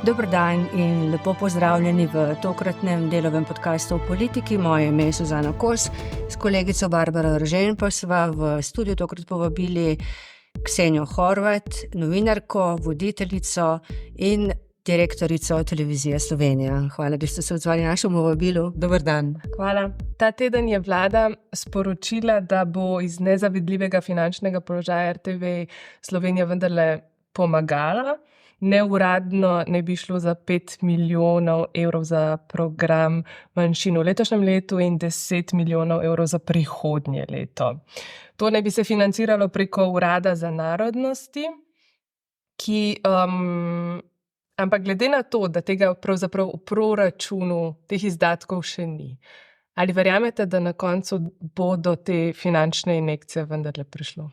Dober dan in lepo pozdravljeni v tokratnem delovem podcastu o politiki. Moje ime je Suzana Kos, s kolegico Barbaro Eržen pa sva v studiu tokrat povabili Ksenijo Horvat, novinarko, voditeljico in direktorico Televizije Slovenija. Hvala, da ste se odzvali našemu vabilu. Dober dan. Hvala. Ta teden je vlada sporočila, da bo iz nezavidljivega finančnega položaja RTV Slovenija vendarle pomagala. Neuradno ne bi šlo za 5 milijonov evrov za program manjšin v letošnjem letu in 10 milijonov evrov za prihodnje leto. To naj bi se financiralo preko Urada za narodnosti, ampak glede na to, da tega pravzaprav v proračunu teh izdatkov še ni, ali verjamete, da na koncu bo do te finančne injekcije vendarle prišlo?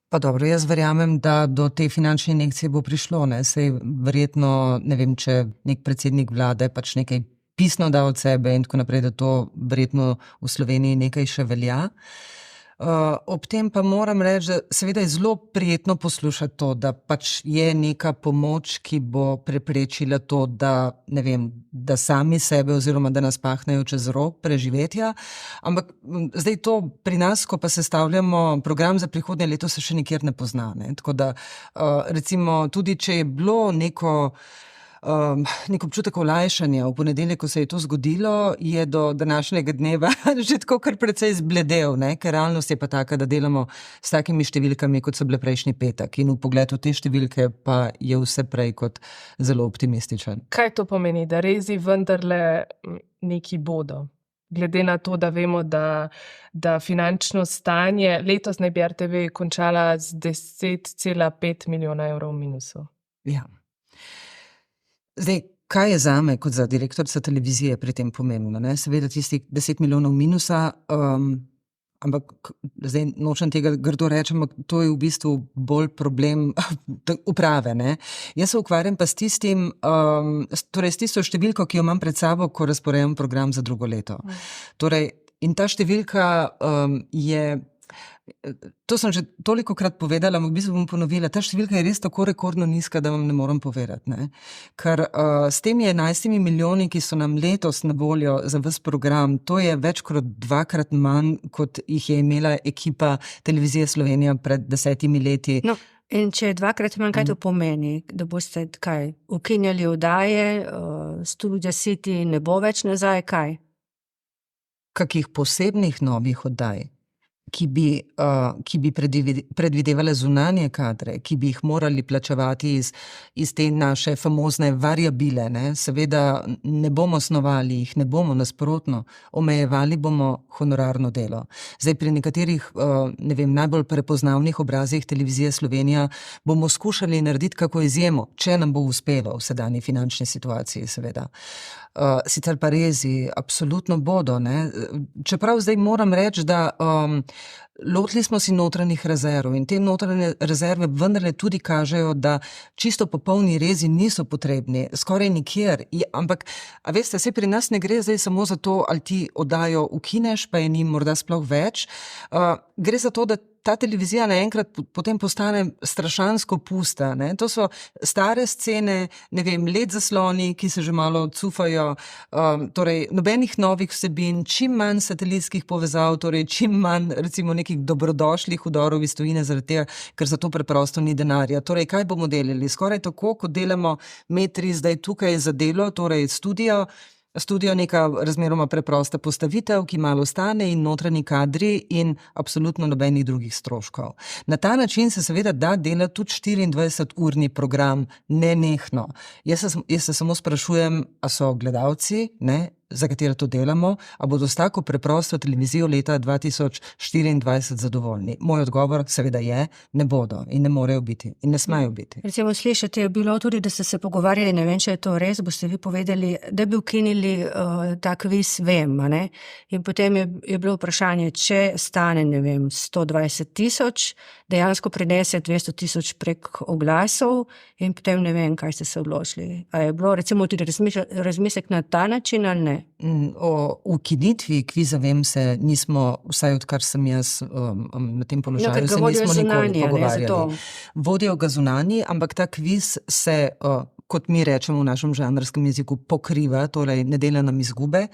Pa dobro, jaz verjamem, da do te finančne injekcije bo prišlo. Sej verjetno, ne vem, če nek predsednik vlade pač nekaj pisno da od sebe in tako naprej, da to verjetno v Sloveniji nekaj še velja. Ob tem pa moram reči, da seveda je zelo prijetno poslušati to, da pač je neka pomoč, ki bo preprečila to, da, ne vem, da sami sebe oziroma da nas pahnejo čez rob preživetja. Ampak zdaj to pri nas, ko pa sestavljamo program za prihodnje leto, se še nikjer ne pozna. Tako da recimo tudi, če je bilo nek občutek olajšanja v ponedeljek, ko se je to zgodilo, je do današnjega dneva že tako kar precej zbledel, ker realnost je pa taka, da delamo s takimi številkami, kot so bile prejšnji petek, in v pogledu te številke pa je vse prej kot zelo optimističen. Kaj to pomeni, da rezi vendarle neki bodo? Glede na to, da vemo, da finančno stanje letos naj bi RTV končala z 10,5 milijona evrov v minusu. Ja. Zdaj, kaj je zame kot za direktorico televizije pri tem pomembno? Seveda tistih 10 milijonov minusa, ampak zdaj nočem tega grdo reči, ampak to je v bistvu bolj problem uprave. Jaz se ukvarjam pa s tistim, torej s tisto številko, ki jo imam pred sabo, ko razporejam program za drugo leto. Torej, in ta številka je... To sem že tolikokrat povedala, ampak v bistvu bom ponovila. Ta številka je res tako rekordno nizka, da vam ne morem povedati. Ker s temi 11 milijoni, ki so nam letos na voljo za ves program, to je več kot 2-krat manj, kot jih je imela ekipa Televizije Slovenija pred 10 leti. No, in če je 2-krat manj, kaj to pomeni? Da boste ukinjali oddaje, Studio City ne bo več nazaj, kaj? Kakih posebnih novih oddaj? Ki bi predvidevale zunanje kadre, ki bi jih morali plačevati iz te naše famozne variabile. Seveda ne bomo snovali jih, ne bomo nasprotno, omejevali bomo honorarno delo. Zdaj pri nekaterih, ne vem, najbolj prepoznavnih obrazih Televizije Slovenija bomo skušali narediti kako izjemo, če nam bo uspelo v sedanji finančni situaciji, seveda. Sicer pa rezi absolutno bodo. Čeprav zdaj moram reči, da lotili smo si notranjih rezerv in te notranje rezerve vendarle tudi kažejo, da čisto popolni rezi niso potrebni, skoraj nikjer. Ampak, a veste, saj pri nas ne gre zdaj samo za to, ali ti oddajo ukineš, pa je ni morda sploh več. Gre za to, da ta televizija naenkrat potem postane strašansko pusta. To so stare scene, ne vem, LED zasloni, ki se že malo cufajo, torej nobenih novih vsebin, čim manj satelitskih povezav, torej čim manj recimo nekih dobrodošlih vdorov iz tujine, zaradi tega, ker za to preprosto ni denarja. Torej, kaj bomo delali? Skoraj tako, kot delamo Metri zdaj tukaj za delo, torej Studio neka razmeroma preprosta postavitev, ki malo stane in notranji kadri in absolutno nobenih drugih stroškov. Na ta način se seveda da delati tudi 24-urni program nenehno. Jaz se samo sprašujem, a so gledalci, za katero to delamo, a bodo s tako preprosto televizijo leta 2024 zadovoljni. Moj odgovor seveda je, ne bodo in ne morejo biti in ne smejo biti. Recimo slišati je bilo tudi, da ste se pogovarjali, ne vem, če je to res, boste vi povedali, da bi ukinili ta kviz Vem, in potem je bilo vprašanje, če stane, ne vem, 120 tisoč, dejansko prinese 200 tisoč prek oglasov in potem ne vem, kaj ste se odločili. A je bilo recimo tudi razmislek na ta način ali ne? O ukinitvi kviza, vem se, nismo, vsaj odkar sem jaz na tem položaju, se nismo nikoli pogovarjali. Vodijo ga zunanji, ampak ta kviz se, kot mi rečemo v našem žanrskem jeziku, pokriva, torej ne dela nam izgube.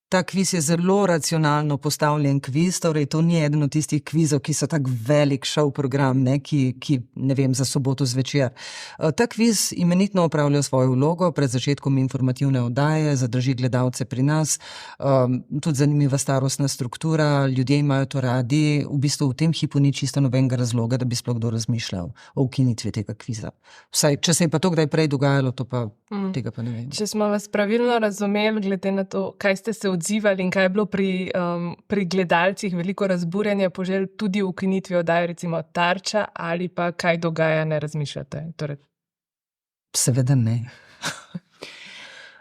Ta kviz je zelo racionalno postavljen kviz, torej to ni eden od tistih kvizov, ki so tak velik šov program, ki ne vem, za soboto zvečer. Ta kviz imenitno opravlja svojo vlogo pred začetkom informativne oddaje, zadrži gledalce pri nas, tudi zanimiva starostna struktura, ljudje imajo to radi, v bistvu v tem hipu ni čisto nobenega razloga, da bi sploh kdo razmišljal o ukinitvi tega kviza. Vsaj, če se je pa to kdaj prej dogajalo, to pa tega pa ne vem. Če smo vas pravilno razumeli, glede na to, kaj ste se odzivali in kaj je bilo pri gledalcih veliko razburjanja, poželj tudi v ukinitvi oddaje, recimo Tarča, ali pa kaj dogaja, ne razmišljate? Torej... Seveda ne.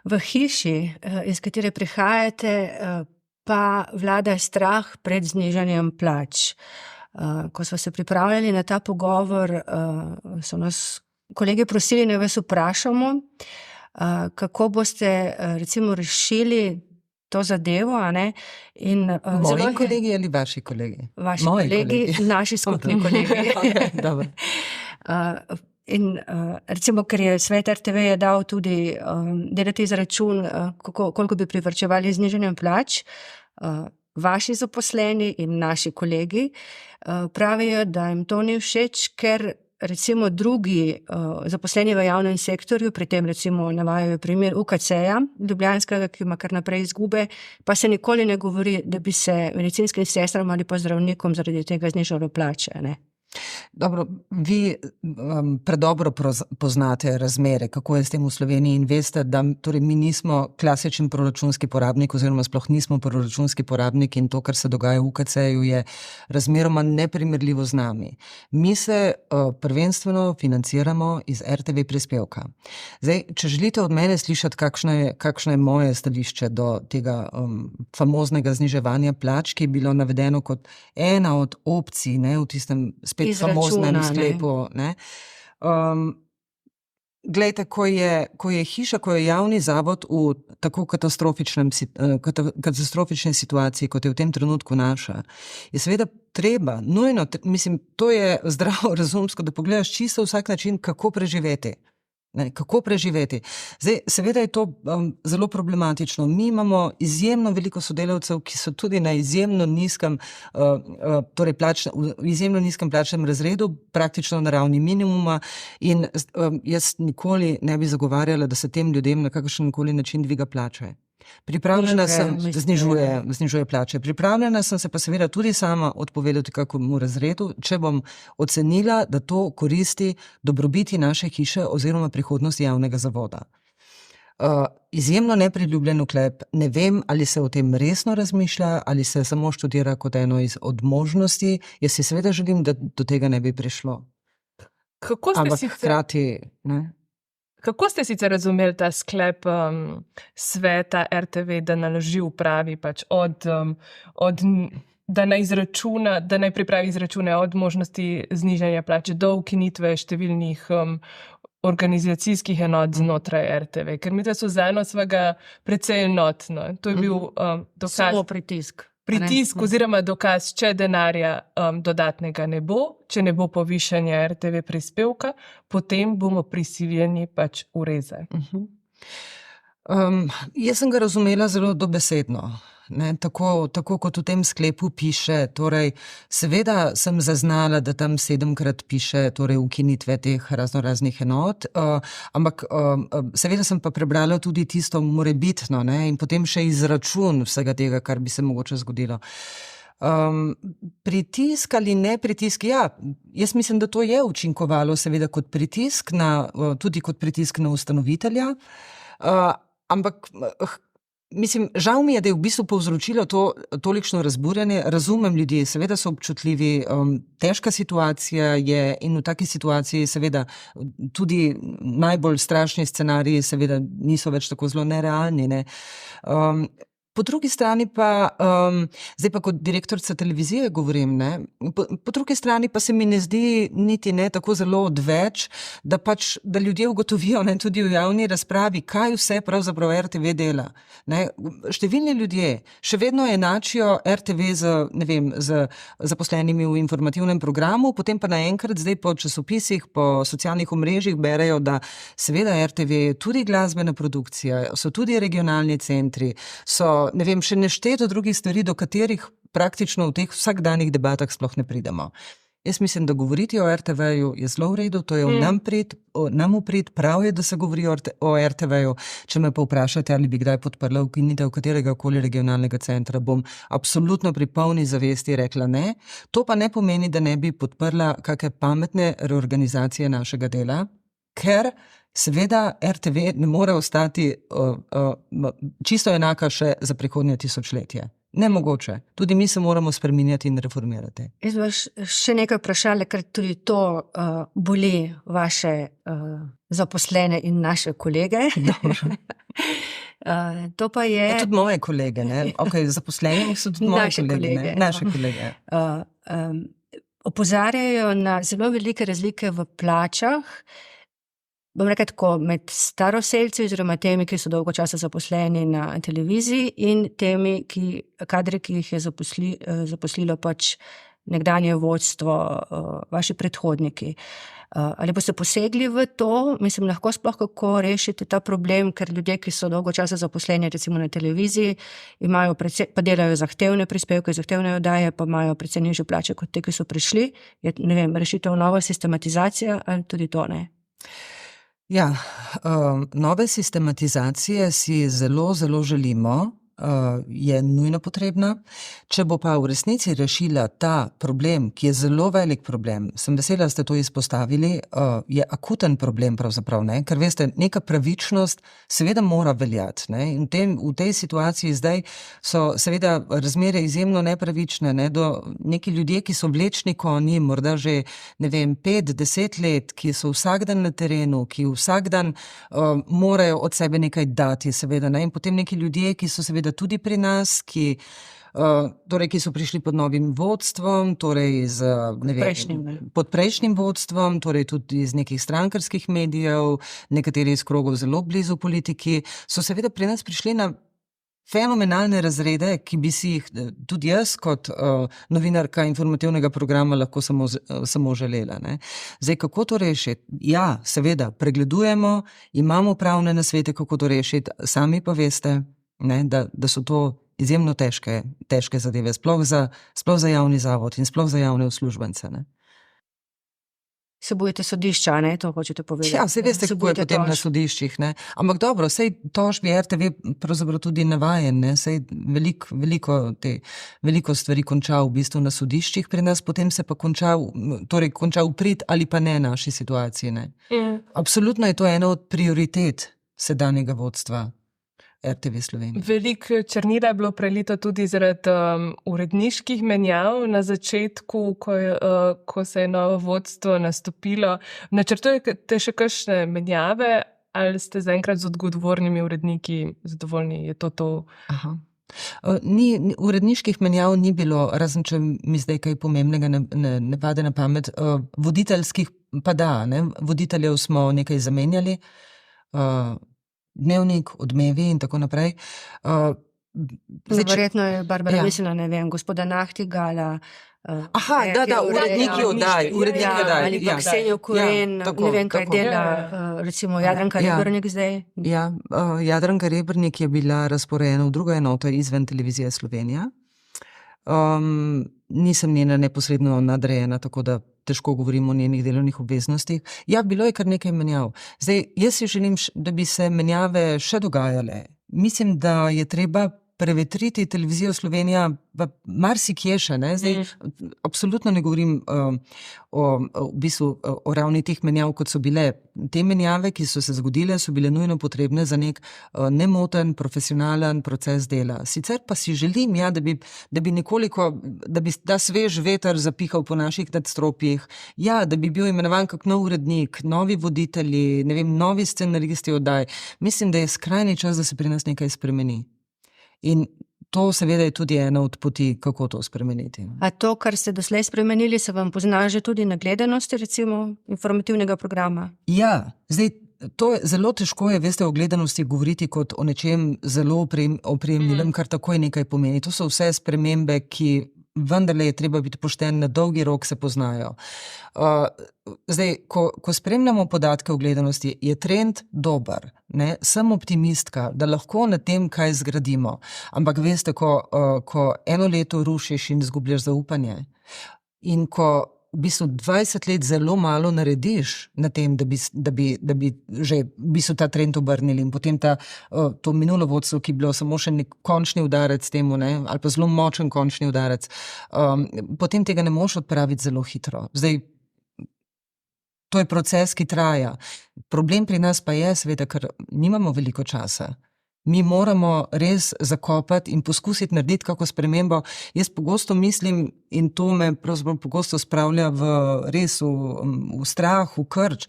V hiši, iz katere prihajate, pa vlada strah pred znižanjem plač. Ko smo se pripravljali na ta pogovor, so nas kolegi prosili, da vas vprašamo, kako boste recimo rešili to zadevo, a ne? In, moji kolegi ali vaši kolegi? Vaši kolegi, naši skupni kolegi. Okay, dobro. In recimo, ker je Svet RTV je dal tudi delati izračun, koliko bi privarčevali z znižanjem plač, vaši zaposleni in naši kolegi pravijo, da jim to ni všeč, ker recimo drugi zaposleni v javnem sektorju, pri tem recimo navajajo primer UKC-ja, ljubljanskega, ki ima kar naprej izgube, pa se nikoli ne govori, da bi se medicinskim sestram ali pa zdravnikom zaradi tega znižalo plače, ne? Dobro, vi predobro poznate razmere, kako je s tem v Sloveniji in veste, da torej mi nismo klasičen proračunski porabnik oziroma sploh nismo proračunski porabnik in to, kar se dogaja v UKC-ju, je razmeroma neprimerljivo z nami. Mi se prvenstveno financiramo iz RTV prispevka. Zdaj, če želite od mene slišati, kakšno je moje stališče do tega famoznega zniževanja plač, ki je bilo navedeno kot ena od opcij, ne, v tistem spet famoznem sklepu. Glejte, ko je hiša, ko je javni zavod v tako katastrofični situaciji, kot je v tem trenutku naša, je seveda treba, nujno, mislim, to je zdravo razumsko, da pogledaš čisto vsak način, kako preživeti. Kako preživeti. Zdaj, seveda je to zelo problematično. Mi imamo izjemno veliko sodelavcev, ki so tudi na izjemno nizkem, torej izjemno nizkem plačnem razredu, praktično na ravni minimuma in jaz nikoli ne bi zagovarjala, da se tem ljudem na kakršenkoli način dviga plače. Pripravljena sem, znižuje plače. Pripravljena sem se pa seveda tudi sama odpovedati kakemu razredu, če bom ocenila, da to koristi dobrobiti naše hiše oziroma prihodnosti javnega zavoda. Izjemno nepriljubljen ukrep, ne vem, ali se o tem resno razmišlja, ali se samo študira kot eno od možnosti. Jaz si seveda želim, da do tega ne bi prišlo. Kako ste sicer razumeli ta sklep sveta RTV, da naloži upravi pač da naj pripravi izračune od možnosti znižanja plače do ukinitve številnih organizacijskih enot znotraj RTV? Ker mi da Suzano sva ga precej enotno. To je bil dokaz. Samo pritisk. Pritisk oziroma dokaz, če denarja dodatnega ne bo, če ne bo povišanja RTV prispevka, potem bomo prisiljeni pač ureze. Jaz sem ga razumela zelo dobesedno. Tako kot v tem sklepu piše, torej seveda sem zaznala, da tam 7-krat piše torej ukinitve teh raznoraznih enot, ampak seveda sem pa prebrala tudi tisto morebitno, in potem še izračun vsega tega, kar bi se mogoče zgodilo. Pritisk ali ne pritisk, ja, jaz mislim, da to je učinkovalo seveda kot pritisk tudi kot pritisk na ustanovitelja, ampak mislim, žal mi je, da je v bistvu povzročilo to tolikšno razburjanje. Razumem ljudi, seveda so občutljivi, težka situacija je in v taki situaciji seveda tudi najbolj strašni scenariji seveda niso več tako zelo nerealni. Po drugi strani pa, zdaj pa kot direktorica televizije govorim, ne, po drugi strani pa se mi ne zdi niti ne tako zelo odveč, da ljudje ugotovijo, ne, tudi v javni razpravi, kaj vse pravzaprav RTV dela. Ne. Številni ljudje še vedno enačijo RTV z zaposlenimi v informativnem programu, potem pa naenkrat zdaj po časopisih, po socialnih omrežjih berejo, da seveda RTV je tudi glasbena produkcija, so tudi regionalni centri, so še nešteto drugih stvari, do katerih praktično v teh vsakdanjih debatah sploh ne pridemo. Jaz mislim, da govoriti o RTV-ju je zelo v redu, to je nam v prid, prav je, da se govori o RTV-ju. Če me pa vprašate, ali bi kdaj podprla ukinitev kateregakoli regionalnega centra, bom absolutno pri polni zavesti rekla ne. To pa ne pomeni, da ne bi podprla kakšne pametne reorganizacije našega dela, ker seveda RTV ne more ostati čisto enaka še za prihodnje tisočletje. Nemogoče. Tudi mi se moramo spreminjati in reformirati. Jaz vas še nekaj vprašala, ker tudi to boli vaše zaposlene in naše kolege. To pa je... Ja, tudi moje kolege, ne? Okay, zaposleni so tudi moje kolege. Naše kolege. Opozarjajo na zelo velike razlike v plačah, bom rekla tako, med staroselci oziroma temi, ki so dolgo časa zaposleni na televiziji in temi kadri, ki jih je zaposlilo pač nekdanje vodstvo, vaši predhodniki. Ali boste posegli v to, mislim, lahko sploh kako rešite ta problem, ker ljudje, ki so dolgo časa zaposleni recimo na televiziji, pa delajo zahtevne prispevke, zahtevne oddaje, pa imajo precej nižje plače kot te, ki so prišli. Je, ne vem, rešitev nova sistematizacija ali tudi to ne? Ja, nove sistematizacije si zelo, zelo želimo, je nujno potrebna. Če bo pa v resnici rešila ta problem, ki je zelo velik problem, sem vesela, ste to izpostavili, je akuten problem pravzaprav, ne? Ker veste, neka pravičnost seveda mora veljati, ne? In v tej situaciji zdaj so seveda razmere izjemno nepravične, ne? Do neki ljudje, ki so vlečni konji, morda že, ne vem, 5-10 let, ki so vsak dan na terenu, ki vsak dan morajo od sebe nekaj dati, seveda, ne? In potem neki ljudje, ki so seveda tudi pri nas, ki so prišli pod novim vodstvom, torej pod prejšnjim vodstvom, torej tudi iz nekih strankarskih medijev, nekateri iz krogov zelo blizu politiki, so seveda pri nas prišli na fenomenalne razrede, ki bi si jih tudi jaz kot novinarka informativnega programa lahko samo želela. Ne? Zdaj, kako to rešiti? Ja, seveda, pregledujemo, imamo pravne nasvete, kako to rešiti, sami pa veste, ne, da so to izjemno težke zadeve, sploh za javni zavod in sploh za javne uslužbence. Ne. Se bojite sodišča, ne? To hočete povedati. Ja, saj veste, kako je potem na sodiščih. Ne. Ampak dobro, sej tožbi RTV pravzaprav tudi navajen, ne. Sej veliko stvari konča v bistvu na sodiščih pri nas, potem se pa konča v prid ali pa ne naši situaciji. Ne. Absolutno je to ena od prioritet sedanjega vodstva RTV Slovenije. Veliko črnila je bilo prelito tudi zaradi uredniških menjav na začetku, ko se je novo vodstvo nastopilo. Načrtujete še kakšne menjave ali ste zaenkrat z odgovornimi uredniki zadovoljni? Je to? Aha. Uredniških menjav ni bilo, razen če mi zdaj kaj pomembnega ne pade na pamet. Voditeljskih pa da, ne? Voditeljev smo nekaj zamenjali, Dnevnik, Odmevi in tako naprej. Verjetno je Barbara mislila, ne vem, gospoda Nahtigala. Aha, uredniki oddaj. Ali pa Ksenijo Koren, ne vem, kaj dela, recimo Jadranka Rebrnik zdaj. Ja, Jadranka Rebrnik je bila razporejena v drugo enoto izven Televizije Slovenija. Nisem njena neposredno nadrejena, tako da težko govorimo o njenih delovnih obveznostih. Ja, bilo je kar nekaj menjav. Zdaj, jaz si želim, da bi se menjave še dogajale. Mislim, da je treba prevetriti Televizijo Slovenija pa marsikje še, ne? Zdaj, absolutno ne govorim o ravni teh menjav, kot so bile. Te menjave, ki so se zgodile, so bile nujno potrebne za nek nemoten, profesionalen proces dela. Sicer pa si želim, ja, da bi nekoliko, da bi ta svež veter zapihal po naših nadstropjih, ja, da bi bil imenovan kak nov urednik, novi voditelji, ne vem, novi scenaristi oddaj. Mislim, da je skrajni čas, da se pri nas nekaj spremeni. In to seveda je tudi ena od poti, kako to spremeniti. A to, kar ste doslej spremenili, se vam pozna že tudi na gledanosti, recimo, informativnega programa? Ja, zdaj, to je zelo težko je, veste, o gledanosti govoriti kot o nečem zelo oprijemljivem, kar takoj nekaj pomeni. To so vse spremembe, ki vendarle je treba biti pošten, na dolgi rok se poznajo. Zdaj, ko spremljamo podatke o gledanosti, je trend dober, ne? Sem optimistka, da lahko na tem kaj zgradimo, ampak veste, ko eno leto rušiš in izgubljaš zaupanje in ko v bistvu 20 let zelo malo narediš na tem, da bi že v bistvu ta trend obrnili in potem to minulo vodstvo, ki je bilo samo še nek končni udarec temu, ne, ali pa zelo močen končni udarec, potem tega ne moš odpraviti zelo hitro. Zdaj, to je proces, ki traja. Problem pri nas pa je seveda, ker nimamo veliko časa. Mi moramo res zakopati in poskusiti narediti kako spremembo. Jaz pogosto mislim, in to me pravzaprav pogosto spravlja v strah, v krč,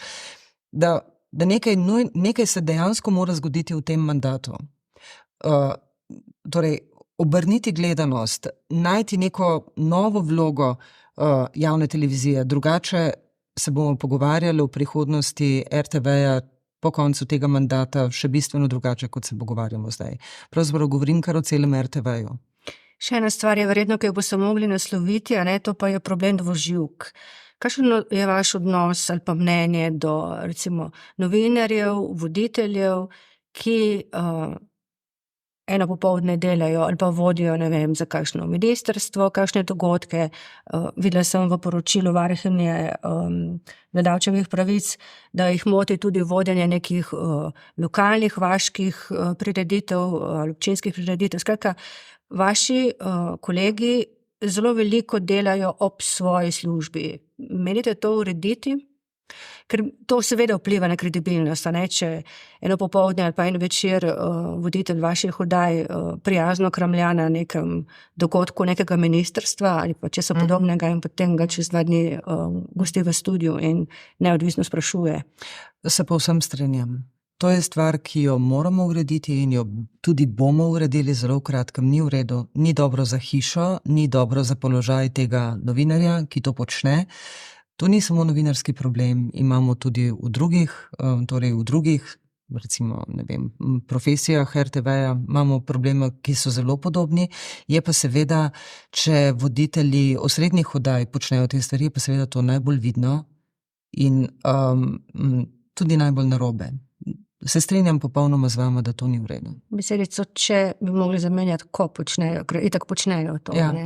da nekaj se dejansko mora zgoditi v tem mandatu. Torej, obrniti gledanost, najti neko novo vlogo javne televizije, drugače se bomo pogovarjali o prihodnosti RTV-ja po koncu tega mandata še bistveno drugače, kot se pogovarjamo zdaj. Pravzaprav govorim kar o celem RTV-ju. Še ena stvar je verjetno, ki jo boste mogli nasloviti, a ne, to pa je problem dvoživk. Kakšen je vaš odnos ali pa mnenje do, recimo, novinarjev, voditeljev, ki eno popoldne delajo ali pa vodijo, ne vem, za kakšno ministrstvo, kakšne dogodke. Videla sem v poročilu varuhinje gledalčevih pravic, da jih moti tudi vodenje nekih lokalnih vaških prireditev ali občinskih prireditev. Skratka, vaši kolegi zelo veliko delajo ob svoji službi. Menite to urediti? Ker to seveda vpliva na kredibilnost, a ne, če eno popoldne ali pa en večer voditelj vaših oddaj prijazno kramlja na nekem dogodku nekega ministrstva ali pa česa podobnega in potem ga čez 2 dni gosti v studiu in neodvisno sprašuje. Se povsem strinjam. To je stvar, ki jo moramo urediti in jo tudi bomo uredili zelo v kratkem. Ni v redu, ni dobro za hišo, ni dobro za položaj tega novinarja, ki to počne. To ni samo novinarski problem, imamo tudi v drugih, recimo, ne vem, profesijah RTV-ja, imamo probleme, ki so zelo podobni. Je pa seveda, če voditelji osrednjih oddaj počnejo te stvari, pa seveda to najbolj vidno in tudi najbolj narobe. Se strinjam popolnoma z vama, da to ni v redu. Besedico, če bi mogli zamenjati, ko počnejo, ker itak počnejo to. Ja, ne?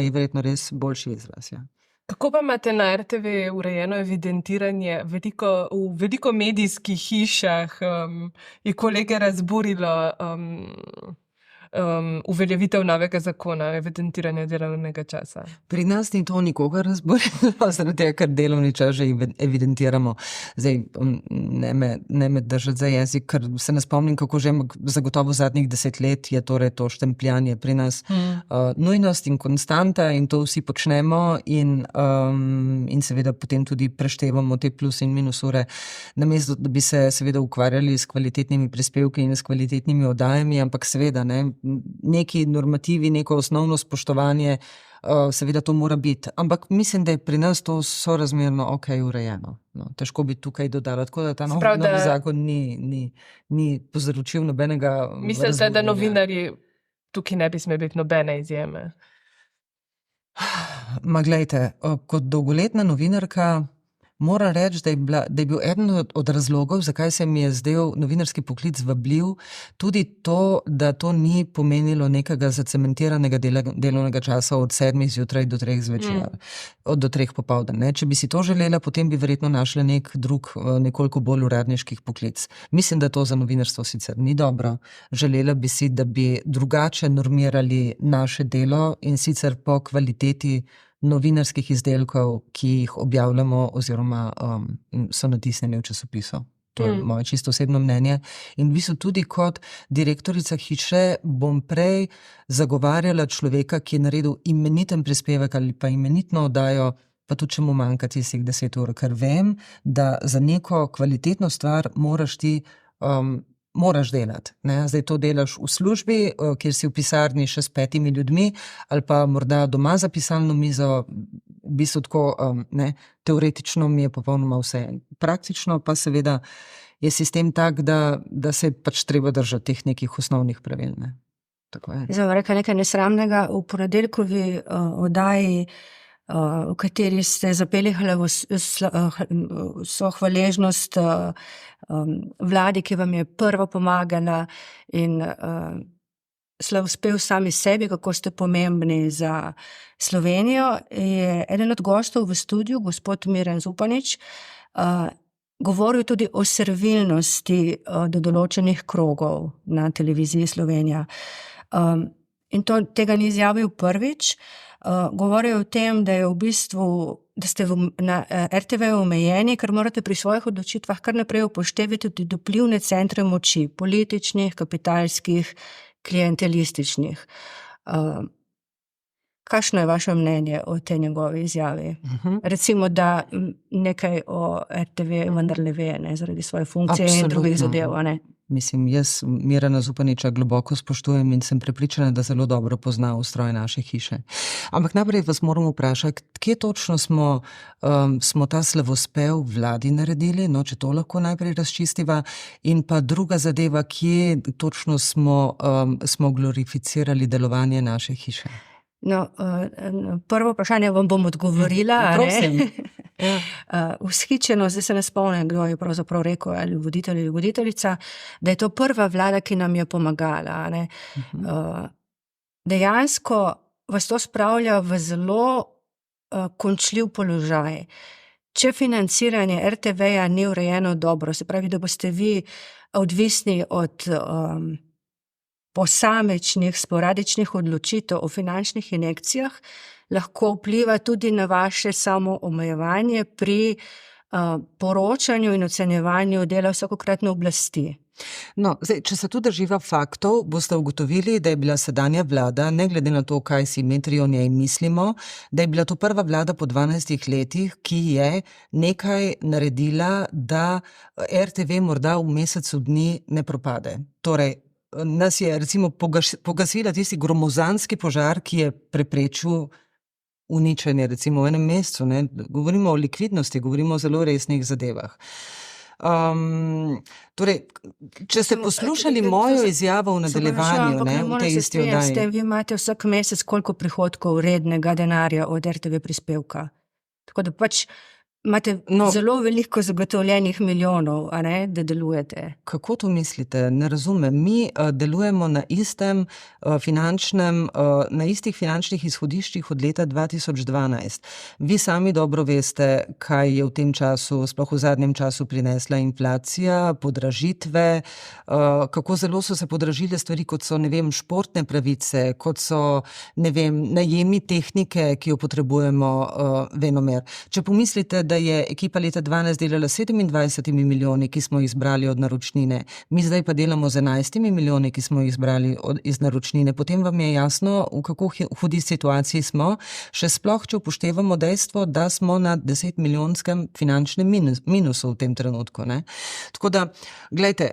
je verjetno res boljši izraz, ja. Kako pa imate na RTV urejeno evidentiranje? V veliko medijskih hišah je kolege razburilo uveljavitev novega zakona o evidentiranju delovnega časa. Pri nas ni to nikogar razburilo, zaradi tega, ker delovni čas že evidentiramo. Zdaj, ne me držati za jezik, ker se ne spomnim, kako že zagotovo zadnjih 10 let je torej to štempljanje pri nas nujnost in konstanta in to vsi počnemo in seveda potem tudi preštevamo te plus in minus ure, namesto da bi se seveda ukvarjali s kvalitetnimi prispevki in s kvalitetnimi oddajami, ampak seveda, ne, neki normativi, neko osnovno spoštovanje, seveda to mora biti. Ampak mislim, da je pri nas to sorazmerno urejeno. No, težko bi tukaj dodala, tako da ta novi zakon ni povzročil nobenega razburjenja. Mislim, da novinarji tukaj ne bi smeli biti nobene izjeme. Ma glejte, kot dolgoletna novinarka moram reči, da je bil eden od razlogov, zakaj se mi je zdel novinarski poklic vabljiv, tudi to, da to ni pomenilo nekega zacementiranega delovnega časa od 7 zjutraj do 3 zvečer, do 3 popoldan. Če bi si to želela, potem bi verjetno našla nek drug, nekoliko bolj uradniških poklic. Mislim, da to za novinarstvo sicer ni dobro. Želela bi si, da bi drugače normirali naše delo in sicer po kvaliteti novinarskih izdelkov, ki jih objavljamo oziroma so natisnjeni v časopisu. To je moje čisto osebno mnenje. In v bistvu tudi kot direktorica hiše bom prej zagovarjala človeka, ki je naredil imeniten prispevek ali pa imenitno oddajo, pa tudi če mu manjka tistih 10 ur, ker vem, da za neko kvalitetno stvar moraš ti moraš delati. Ne? Zdaj to delaš v službi, kjer si v pisarni še s 5 ljudmi, ali pa morda doma za pisalno mizo, v bistvu tako, teoretično mi je popolnoma vse. Praktično pa seveda je sistem tak, da se pač treba držati teh nekih osnovnih pravil. Ne? Tako je. Zdaj bom rekla nekaj nesramnega. V ponedeljkovi oddaji, v kateri ste zapeljali vso hvaležnost vladi, ki vam je prvo pomagala in slavospev sami sebi, kako ste pomembni za Slovenijo, je eden od gostov v studiu, gospod Miran Zupanič, govoril tudi o servilnosti do določenih krogov na televiziji Slovenija. In tega ni izjavil prvič. Govoril o tem, da je v bistvu, da ste na RTV omejeni, ker morate pri svojih odločitvah kar naprej upoštevati tudi vplivne centre moči, političnih, kapitalskih, klientelističnih. Kakšno je vaše mnenje o tej njegovi izjavi? Recimo, da nekaj o RTV vendarle ve, ne, zaradi svoje funkcije in drugih zadev, ne? Mislim, jaz Mirana Zupaniča globoko spoštujem in sem prepričana, da zelo dobro pozna ustroj naše hiše. Ampak najprej vas moram vprašati, kje točno smo ta slavospev vladi naredili, no, če to lahko najprej razčistiva, in pa druga zadeva, kje točno smo glorificirali delovanje naše hiše. No, prvo vprašanje vam bom odgovorila. Prosim. Vzhičeno, zdaj se ne spomnim, kdo je pravzaprav rekel, ali voditelj ali voditeljica, da je to prva vlada, ki nam je pomagala. Ne? Dejansko vas to spravlja v zelo končljiv položaj. Če financiranje RTV-ja ni urejeno dobro, se pravi, da boste vi odvisni od posamečnih, sporadičnih odločitev o finančnih injekcijah, lahko vpliva tudi na vaše samo omejevanje pri poročanju in ocenjevanju dela vsakokratne oblasti. No, zdaj, če se tu drživa faktov, boste ugotovili, da je bila sedanja vlada, ne glede na to, kaj si metri o njej mislimo, da je bila to prva vlada po 12 letih, ki je nekaj naredila, da RTV morda v mesecu dni ne propade. Torej, nas je recimo pogasila tisti gromozanski požar, ki je preprečil uničenje recimo v enem mesecu. Ne? Govorimo o likvidnosti, govorimo o zelo resnih zadevah. Torej, če ste poslušali mojo izjavo v nadaljevanju, ne, v tej isti oddaji. Vi imate vsak mesec koliko prihodkov rednega denarja od RTV prispevka. Tako da pač imate zelo veliko zagotovljenih milijonov, a ne, da delujete. Kako to mislite? Ne razumem. Mi delujemo na istih finančnih izhodiščih od leta 2012. Vi sami dobro veste, kaj je v tem času, sploh v zadnjem času prinesla inflacija, podražitve, kako zelo so se podražile stvari, kot so, ne vem, športne pravice, kot so, ne vem, najemi tehnike, ki jo potrebujemo venomer. Če pomislite, da je ekipa leta 2012 delala 27 milijoni, ki smo jih zbrali od naročnine. Mi zdaj pa delamo z 11 milijoni, ki smo jih zbrali iz naročnine. Potem vam je jasno, v kako hudi situaciji smo. Še sploh, če upoštevamo dejstvo, da smo na 10 milijonskem finančnem minusu v tem trenutku. Ne? Tako da, gledajte,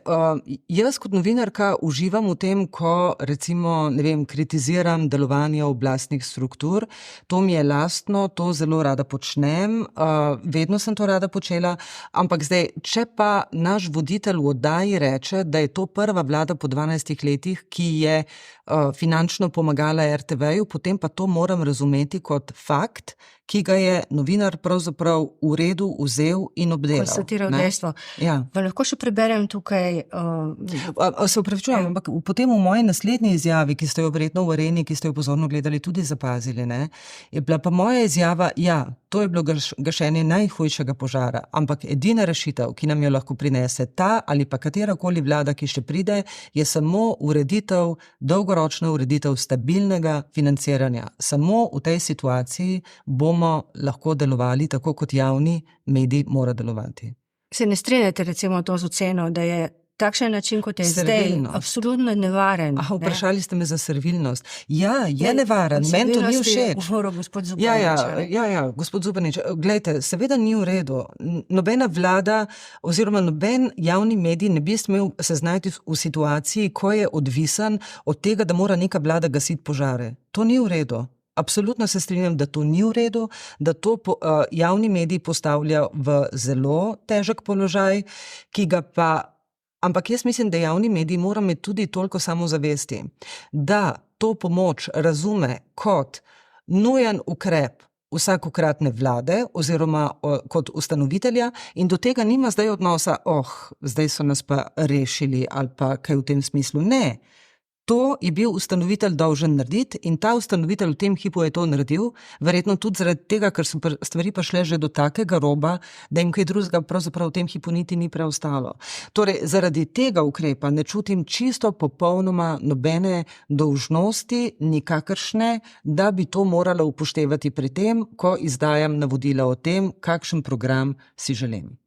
jaz kot novinarka uživam v tem, ko recimo, ne vem, kritiziram delovanje oblastnih struktur. To mi je lastno, to zelo rada počnem. Vedno sem to rada počela, ampak zdaj, če pa naš voditelj v oddaji reče, da je to prva vlada po 12 letih, ki je finančno pomagala RTV-ju, potem pa to moram razumeti kot fakt, ki ga je novinar pravzaprav v redu vzel in obdelal. Konstatiral dejstvo. Ja. Lahko še preberem tukaj... Se upravičujem, ampak potem v moji naslednji izjavi, ki ste jo verjetno v Areni, ki ste jo pozorno gledali, tudi zapazili, ne, je bila pa moja izjava, ja, to je bilo gašenje najhujšega požara, ampak edina rešitev, ki nam jo lahko prinese ta ali pa katerakoli vlada, ki še pride, je samo dolgoročna ureditev stabilnega financiranja. Samo v tej situaciji bomo lahko delovali tako, kot javni medij mora delovati. Se ne strinjate recimo to z oceno, da je takšen način, kot je zdaj, Servilnost. absolutno nevaren. Aha, ne. vprašali ste me za servilnost. Ja, je Ne, nevaren, meni to ni servilnosti je všeč. govoril gospod Zupanič. Ja, gospod Zupanič, glejte, seveda ni v redu. Nobena vlada oziroma noben javni medij ne bi smel se znajti v situaciji, ko je odvisen od tega, da mora neka vlada gasiti požare. To ni v redu. Absolutno se strinjam, da to ni v redu, da to javni medij postavlja v zelo težek položaj, ki ga pa. Ampak jaz mislim, da javni medij mora imeti tudi toliko samozavesti, da to pomoč razume kot nujen ukrep vsakokratne vlade oziroma kot ustanovitelja in do tega nima zdaj odnosa, zdaj so nas pa rešili ali pa kaj v tem smislu. Ne. To je bil ustanovitelj dolžen narediti in ta ustanovitelj v tem hipu je to naredil, verjetno tudi zaradi tega, ker so stvari pa šle že do takega roba, da jim kaj drugega pravzaprav v tem hipu niti ni preostalo. Torej, zaradi tega ukrepa ne čutim čisto popolnoma nobene dolžnosti, nikakršne, da bi to morala upoštevati pri tem, ko izdajam navodila o tem, kakšen program si želim.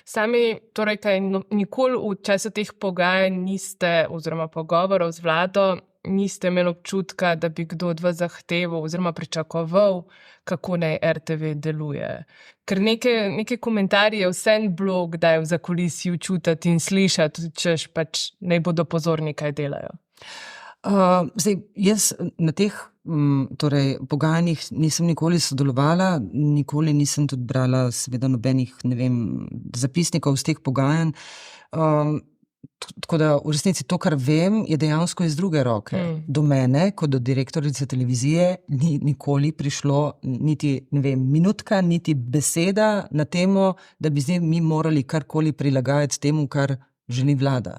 Sami, torej, kaj nikoli v času teh pogajanj niste, oziroma pogovorov z vlado, niste imeli občutka, da bi kdo od vas zahteval oziroma pričakoval, kako naj RTV deluje. Ker neke komentarje vseeno bilo, kdaj v zakulisju čutiti in slišati, češ pač naj bodo pozorni, kaj delajo. Zdaj, jaz na teh pogajanjih nisem nikoli sodelovala, nikoli nisem tudi brala seveda nobenih, zapisnikov z teh pogajanj. Tako da v resnici to, kar vem, je dejansko iz druge roke. Do mene, kot do direktorice televizije, ni nikoli prišlo niti, minutka, niti beseda na temo, da bi zdaj mi morali karkoli prilagajati temu, kar želi vlada.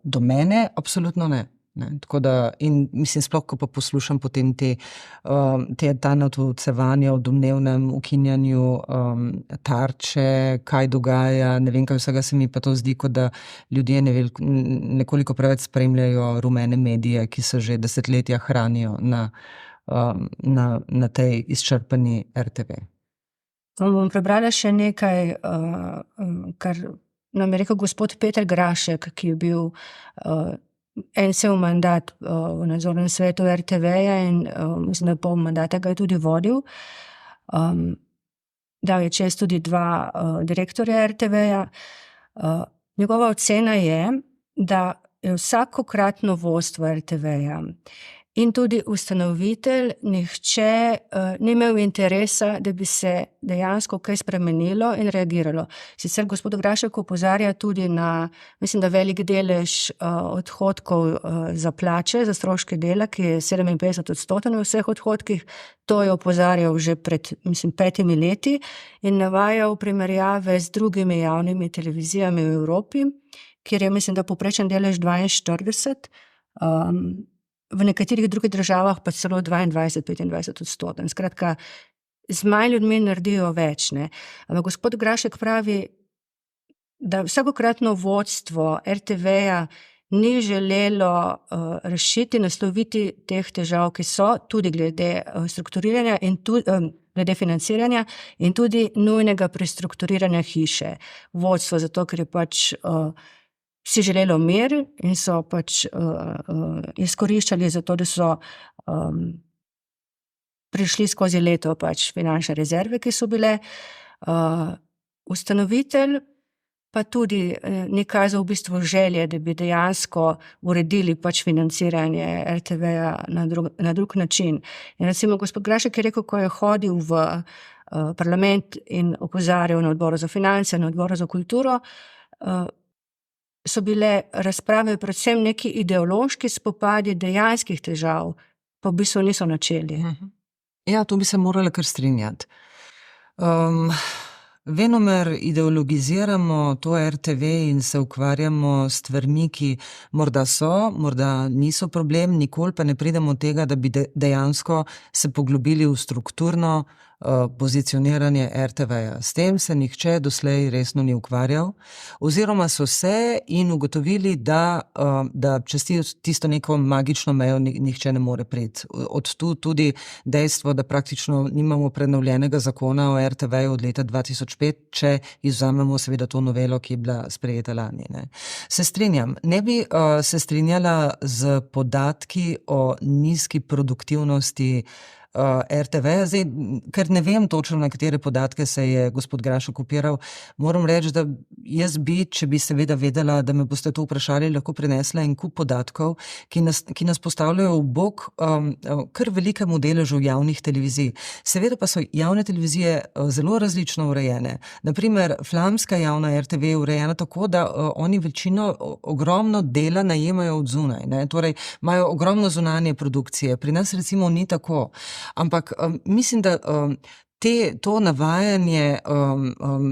Do mene absolutno ne. Tako da, in mislim, sploh, ko pa poslušam potem ta natolcevanja o domnevnem ukinjanju Tarče, kaj dogaja, ne vem kaj vsega, se mi pa to zdi, kot da ljudje nekoliko preveč spremljajo rumene medije, ki se že desetletja hranijo na tej izčrpani RTV. Bom prebrala še nekaj, kar nam je rekel gospod Peter Grašek, ki je bil en cel mandat v nadzornem svetu RTV-ja in mislim, da pol mandata ga je tudi vodil. Dal je čez tudi 2 direktorja RTV-ja. Njegova ocena je, da je vsakokratno vodstvo RTV-ja in tudi ustanovitelj nihče ni imel interesa, da bi se dejansko kaj spremenilo in reagiralo. Sicer gospod Grašek opozarja tudi na, mislim, da velik delež odhodkov za plače, za stroške dela, ki je 57% v vseh odhodkih. To je opozarjal že pred, 5 leti in navajal primerjave z drugimi javnimi televizijami v Evropi, kjer je, mislim, da povprečen delež 42%, v nekaterih drugih državah pa celo 22-25%. Skratka, z manj ljudmi naredijo več. Ampak gospod Grašek pravi, da vsakokratno vodstvo RTV-ja ni želelo rešiti, nasloviti teh težav, ki so tudi glede strukturiranja in glede financiranja in tudi nujnega prestrukturiranja hiše. Vodstvo zato, ker je pač si želelo mir in so pač izkoriščali za to, da so prišli skozi leto pač finančne rezerve, ki so bile. Ustanovitelj pa tudi ni kazal v bistvu želje, da bi dejansko uredili pač financiranje RTV-ja na drug način. In recimo gospod Grašek je rekel, ko je hodil v parlament in opozarjal na odboru za finance, na odboru za kulturo, so bile razprave predvsem neki ideološki spopadi dejanskih težav, pa v bistvu niso načeli. Ja, to bi se morala kar strinjati. Venomer ideologiziramo to RTV in se ukvarjamo s stvarmi, ki morda so, morda niso problem, nikoli pa ne pridemo od tega, da bi dejansko se poglobili v strukturno pozicioniranje RTV-ja. S tem se nihče doslej resno ni ukvarjal, oziroma so se in ugotovili, da čez tisto neko magično mejo nihče ne more priti. Od tu tudi dejstvo, da praktično nimamo prenovljenega zakona o RTV-ju od leta 2005, če izvzamemo seveda to novelo, ki je bila sprejeta lani. Ne. Se strinjam. Ne bi se strinjala z podatki o nizki produktivnosti RTV. Zdaj, ker ne vem točno, na katere podatke se je gospod Grašek opiral, moram reči, da jaz bi, če bi seveda vedela, da me boste to vprašali, lahko prinesla en kup podatkov, ki nas postavljajo v bok kar velikemu deležu javnih televizij. Seveda pa so javne televizije zelo različno urejene. Naprimer, flamska javna RTV je urejena tako, da oni ogromno dela najemajo od zunaj, ne? Torej, imajo ogromno zunanje produkcije. Pri nas recimo ni tako. Ampak mislim, da to navajanje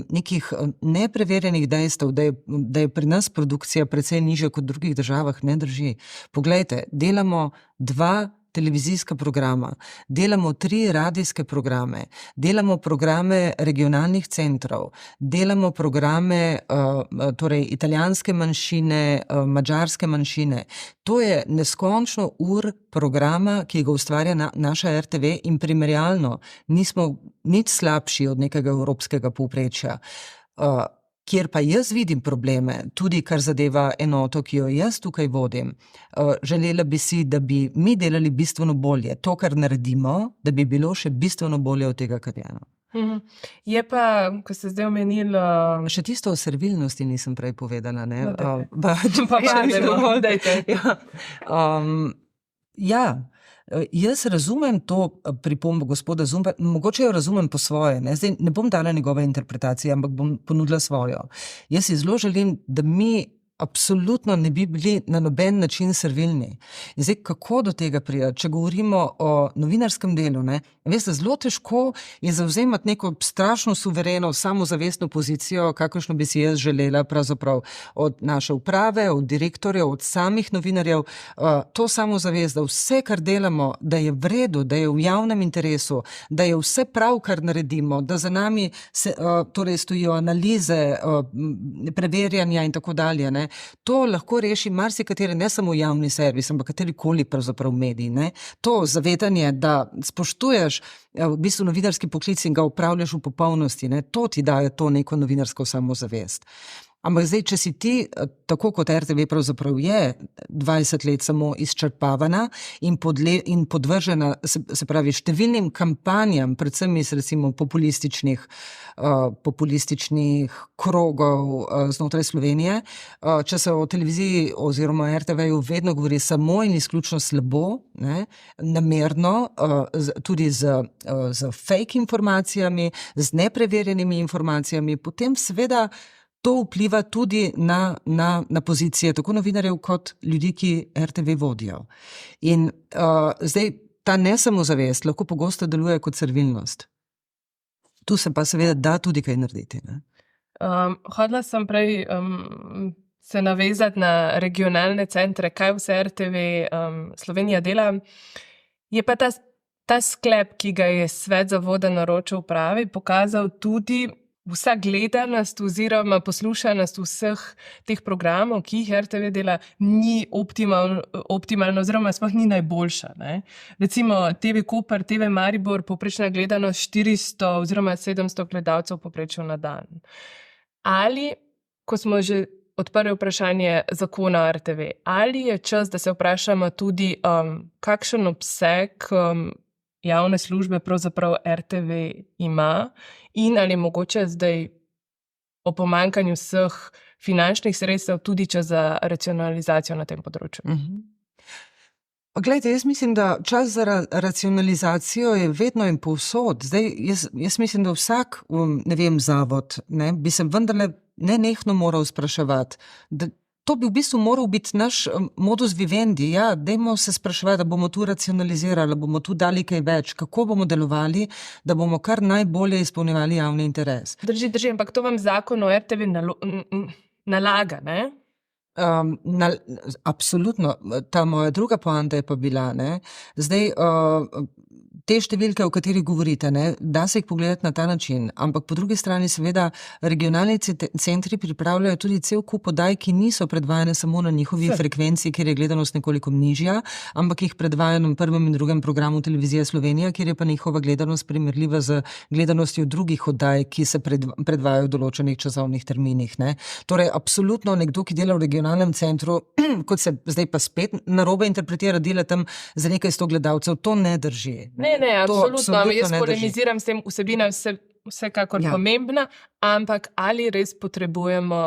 nekih nepreverjenih dejstev, da je pri nas produkcija precej nižja kot v drugih državah, ne drži. Poglejte, delamo 2 televizijska programa, delamo 3 radijske programe, delamo programe regionalnih centrov, delamo programe torej italijanske manjšine, madžarske manjšine. To je neskončno ur programa, ki ga ustvarja naša RTV in primerjalno nismo nič slabši od nekega evropskega povprečja. Kjer pa jaz vidim probleme, tudi kar zadeva enoto, ki jo jaz tukaj vodim, želela bi si, da bi mi delali bistveno bolje. To, kar naredimo, da bi bilo še bistveno bolje od tega, kar je. Je pa, ko ste zdaj omenili... Še tisto o servilnosti nisem prej povedala, ne? Ja, jaz razumem to pripombo gospoda Zumba, mogoče jo razumem po svoje, ne? Zdaj ne bom dala njegove interpretacije, ampak bom ponudila svojo. Jaz si zelo želim, da mi absolutno ne bi bili na noben način servilni. In zdaj, kako do tega priti? Če govorimo o novinarskem delu, ne? Veste, zelo težko je zavzemati neko strašno suvereno, samozavestno pozicijo, kakršno bi si jaz želela pravzaprav od naše uprave, od direktorjev, od samih novinarjev. To samozavest, da vse, kar delamo, da je v redu, da je v javnem interesu, da je vse prav, kar naredimo, da za nami torej stojijo analize, preverjanja in tako dalje, ne? To lahko reši marsikateri, ne samo javni servis, ampak katerikoli pravzaprav medij, ne? To zavedanje, da spoštuješ v bistvu novinarski poklic in ga opravljaš v popolnosti, ne? To ti daje to neko novinarsko samozavest. Ampak zdaj, če si ti, tako kot RTV pravzaprav je, 20 let samo izčrpavana in podvržena, se pravi, številnim kampanjam, predvsem iz recimo populističnih krogov znotraj Slovenije, če se o televiziji oziroma RTV-ju vedno govori samo in izključno slabo, ne, namerno, tudi z fake informacijami, z nepreverjenimi informacijami, potem seveda to vpliva tudi na pozicije tako novinarjev kot ljudi, ki RTV vodijo. In zdaj ta nesamozavest lahko pogosto deluje kot servilnost. Tu se pa seveda da tudi kaj narediti. Ne? Hodila sem prej se navezati na regionalne centre, kaj vse RTV Slovenija dela. Je pa ta sklep, ki ga je svet zavoda naročil upravi, pokazal tudi vsa gledanost oziroma poslušanost vseh teh programov, ki jih RTV dela, ni optimalno oziroma sploh ni najboljša. Ne? Recimo TV Koper, TV Maribor, povprečna gledanost 400 oziroma 700 gledalcev povprečju na dan. Ali, ko smo že odprli vprašanje zakona o RTV, ali je čas, da se vprašamo tudi, kakšen obseg javne službe pravzaprav RTV ima in ali mogoče zdaj o pomanjkanju vseh finančnih sredstev tudi čas za racionalizacijo na tem področju. Glejte, jaz mislim, da čas za racionalizacijo je vedno in povsod. Zdaj, jaz mislim, da vsak, ne vem, zavod, ne, bi se vendarle nenehno moral spraševati, da to bi v bistvu moral biti naš modus vivendi. Ja, dajmo se spraševati, da bomo tu racionalizirali, da bomo tu dali kaj več, kako bomo delovali, da bomo kar najbolje izpolnjevali javni interes. Drži, ampak to vam zakon o RTV nalaga, ne? Absolutno. Ta moja druga poanta je pa bila, ne? Zdaj, te številke, o katerih govorite, ne, da se jih pogledati na ta način, ampak po drugi strani seveda regionalni centri pripravljajo tudi cel kup oddaj, ki niso predvajane samo na njihovi frekvenci, kjer je gledanost nekoliko nižja, ampak jih predvajajo na prvem in drugem programu Televizije Slovenija, kjer je pa njihova gledanost primerljiva z gledanostjo drugih oddaj, ki se predvajajo v določenih časovnih terminih. Ne. Torej, absolutno nekdo, ki dela v regionalnem centru, kot se zdaj pa spet narobe interpretira, dela tam za nekaj 100 gledalcev, to ne drži. Ne, absolutno. Jaz ne polemiziram s tem, vsebina je vsekakor pomembna, ampak ali res potrebujemo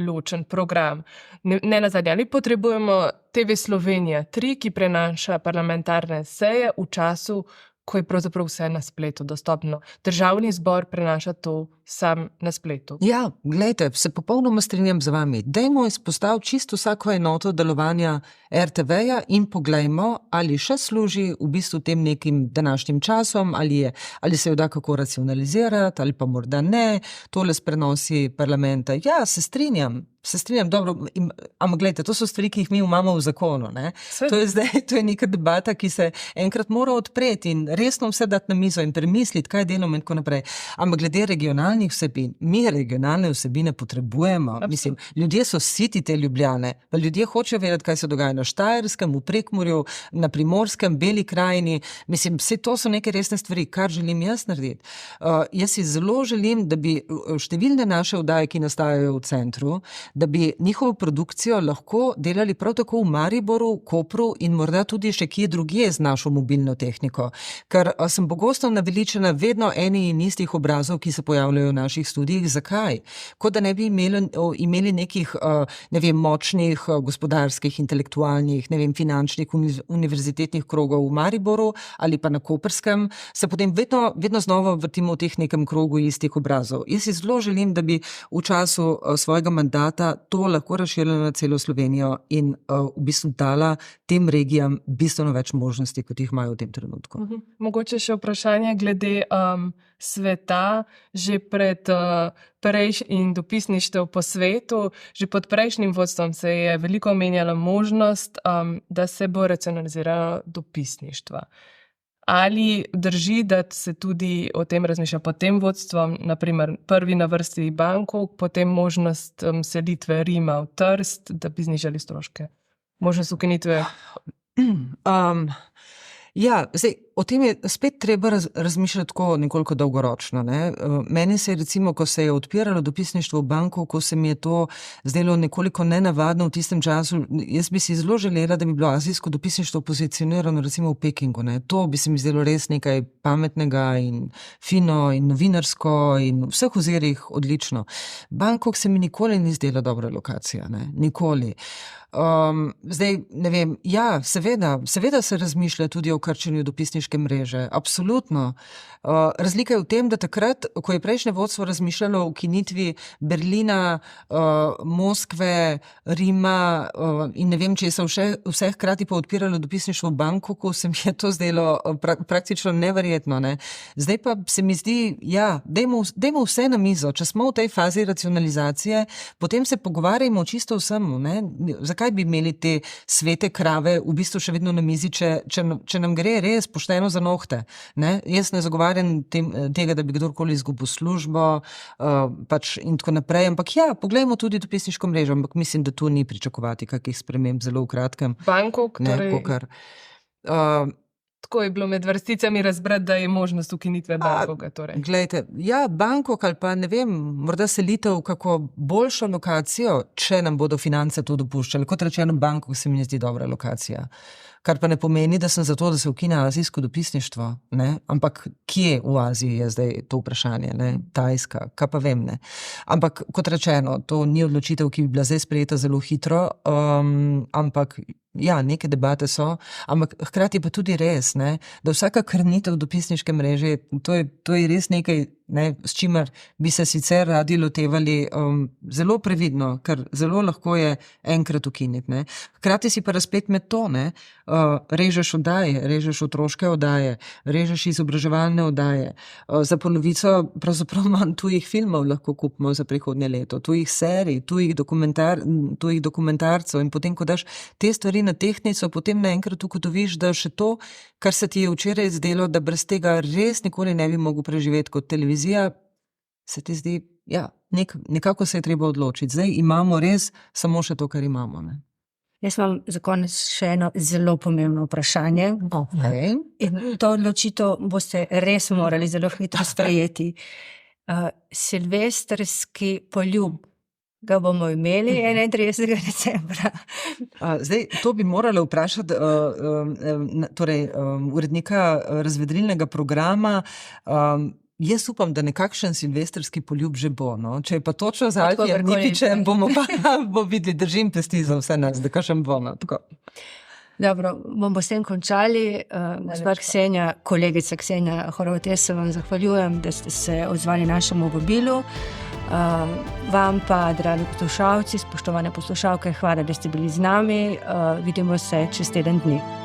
ločen program? Ne nazadnje, ali potrebujemo TV Slovenija 3, ki prenaša parlamentarne seje v času, ko je pravzaprav vse na spletu dostopno. Državni zbor prenaša to sam na spletu. Ja, glejte, se popolnoma strinjam z vami. Dajmo izpostaviti čisto vsako enoto delovanja RTV-ja in poglejmo, ali še služi v bistvu tem nekim današnjim časom, ali se jo da kako racionalizirati, ali pa morda ne, tole s prenosi parlamenta. Ja, se strinjam, dobro, ampak gledajte, to so stvari, ki jih mi imamo v zakonu, ne? To je neka debata, ki se enkrat mora odpreti in resno vse dati na mizo in premisliti, kaj delamo in tako naprej. Ampak glede regionalnih vsebin, mi regionalne vsebine potrebujemo. Mislim, ljudje so siti te Ljubljane, pa ljudje hočejo vedeti, kaj se dogaja na Štajerskem, v Prekmurju, na Primorskem, Beli krajini. Mislim, vse to so neke resne stvari, kar želim jaz narediti. Jaz si zelo želim, da bi številne naše oddaje, ki nastajajo v centru, da bi njihovo produkcijo lahko delali prav tako v Mariboru, Kopru in morda tudi še kje drugje z našo mobilno tehniko. Ker sem pogosto naveličena vedno eni in istih obrazov, ki se pojavljajo v naših studijih. Zakaj? Kot da ne bi imeli nekih, ne vem, močnih gospodarskih, intelektualnih, ne vem, finančnih univerzitetnih krogov v Mariboru ali pa na Koprskem, se potem vedno znova vrtimo v teh nekem krogu istih obrazov. Jaz si zelo želim, da bi v času svojega mandata to lahko razširila na celo Slovenijo in v bistvu dala tem regijam bistveno več možnosti, kot jih imajo v tem trenutku. Mogoče še vprašanje glede sveta. Že pred in dopisništev po svetu, že pod prejšnjim vodstvom se je veliko omenjala možnost, da se bo racionaliziralo dopisništva. Ali drži, da se tudi o tem razmišlja pod tem vodstvom, naprimer prvi na vrsti Bangkok, potem možnost selitve Rima v Trst, da bi znižali stroške? Možnost ukinitve? Ja, zdaj, o tem je spet treba razmišljati tako nekoliko dolgoročno. Ne? Meni se je recimo, ko se je odpiralo dopisništvo v Bangkoku, se mi je to zdelo nekoliko nenavadno v tistem času. Jaz bi si zelo želela, da bi bilo azijsko dopisništvo pozicionirano recimo v Pekingu. Ne? To bi se mi zdelo res nekaj pametnega in fino in novinarsko in v vseh ozirih odlično. Bangkok se mi nikoli ni zdela dobra lokacija, ne? Nikoli. Zdaj, ne vem, ja, seveda se razmišlja tudi o krčenju dopisniške mreže, absolutno. Razlika je v tem, da takrat, ko je prejšnje vodstvo razmišljalo o ukinitvi Berlina, Moskve, Rima in ne vem, če se vse hkrati pa odpiralo dopisništvo v Bangkoku, se mi je to zdelo praktično neverjetno. Ne? Zdaj pa se mi zdi, ja, dajmo vse na mizo. Če smo v tej fazi racionalizacije, potem se pogovarjamo čisto vsemu. Ne? Zakaj bi imeli te svete krave v bistvu še vedno na mizi, če nam gre res pošteno za nohte. Ne? Jaz ne zagovarjam tega, da bi kdorkoli izgubil službo in tako naprej, ampak ja, poglejmo tudi dopisniško mrežo, ampak mislim, da tu ni pričakovati kakih sprememb zelo v kratkem. Bangkok, torej... Tako je bilo med vrsticami razbrati, da je možnost ukinitve Bangkoka. Torej. Glejte, ja, Bangkok ali pa ne vem, morda selitev v kako boljšo lokacijo, če nam bodo finance to dopuščali. Kot rečeno, Bangkok se mi ne zdi dobra lokacija. Kar pa ne pomeni, da sem za to, da se ukine azijsko dopisništvo, ne? Ampak kje v Aziji je zdaj to vprašanje, ne? Tajska, kaj pa vem, ne? Ampak kot rečeno, to ni odločitev, ki bi bila zdaj sprejeta zelo hitro, ampak ja, neke debate so, ampak hkrati pa tudi res, ne? Da vsaka krnitev dopisniške mreže, to je res nekaj ne, s čimer bi se sicer radi lotevali zelo previdno, ker zelo lahko je enkrat ukiniti. Ne. Hkrati si pa razpet med to, ne, režeš oddaje, režeš otroške oddaje, režeš izobraževalne oddaje. Za polovico pravzaprav manj tujih filmov lahko kupimo za prihodnje leto, tujih serij, tujih dokumentarcev in potem, ko daš te stvari na tehtnico, potem naenkrat ugotoviš, da še to, kar se ti je včeraj zdelo, da brez tega res nikoli ne bi mogel preživeti kot televizija, se ti zdi, ja, nekako se je treba odločiti. Zdaj imamo res samo še to, kar imamo. Ne. Jaz imam za konec še eno zelo pomembno vprašanje. Okay. In to odločitev boste res morali zelo hitro sprejeti. Silvestrski poljub, ga bomo imeli 31. decembra. Zdaj, to bi morala vprašati urednika razvedrilnega programa. Jaz upam, da nekakšen silvestrski poljub že bo. No? Če je pa točno z Alfijem Nipičem, bomo videli, držim pesti za vse nas, da kakšen bo. No? Dobro, bomo s tem končali. Gospa Ksenja, kolegica Ksenja Horvat, se vam zahvaljujem, da ste se odzvali našemu vabilu. Vam pa, dragi poslušalci, spoštovane poslušalke, hvala, da ste bili z nami. Vidimo se čez teden dni.